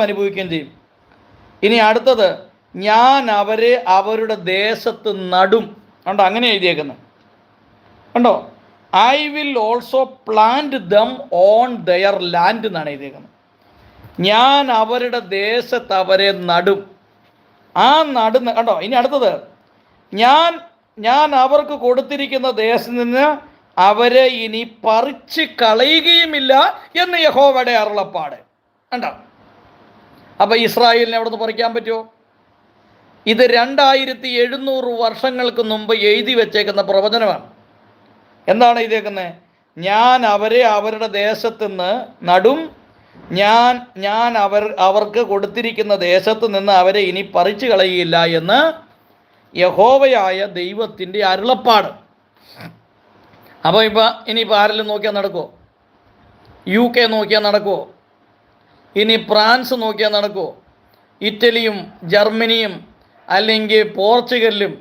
അനുഭവിക്കുകയും ചെയ്യും. ഇനി അടുത്തത്, ഞാൻ അവരെ അവരുടെ ദേശത്ത് നടും. കണ്ടോ, അങ്ങനെ എഴുതിയേക്കുന്നത് കണ്ടോ. I will also plant them on their land എന്നാണ് എഴുതിയേക്കുന്നത്. ഞാൻ അവരുടെ ദേശത്ത് അവരെ നടും. ആ നടുന്ന കണ്ടോ. ഇനി അടുത്തത്, ഞാൻ അവർക്ക് കൊടുത്തിരിക്കുന്ന ദേശത്ത് നിന്ന് അവരെ ഇനി പറിച്ച് കളയുകയുമില്ല എന്ന് യഹോവയുടെ അരുളപ്പാട്. കണ്ടോ. അപ്പം ഇസ്രായേലിനെ അവിടെ നിന്ന് പറിക്കാൻ പറ്റുമോ? ഇത് 2700 വർഷങ്ങൾക്ക് മുമ്പ് എഴുതി വെച്ചേക്കുന്ന പ്രവചനമാണ്. എന്താണ് എഴുതിയേക്കുന്നത്? ഞാൻ അവരെ അവരുടെ ദേശത്ത് നിന്ന് നടും, ഞാൻ അവർക്ക് കൊടുത്തിരിക്കുന്ന ദേശത്ത് നിന്ന് അവരെ ഇനി പറിച്ചു കളയുകയില്ല എന്ന് യഹോവയായ ദൈവത്തിൻ്റെ അരുളപ്പാട്. അപ്പോൾ ഇനിയിപ്പോൾ ആരെങ്കിലും നോക്കിയാൽ നടക്കുമോ? UK നോക്കിയാൽ നടക്കുമോ? ഇനി ഫ്രാൻസ് നോക്കിയാൽ നടക്കുമോ? ഇറ്റലിയും ജർമ്മനിയും അല്ലെങ്കിൽ പോർച്ചുഗലും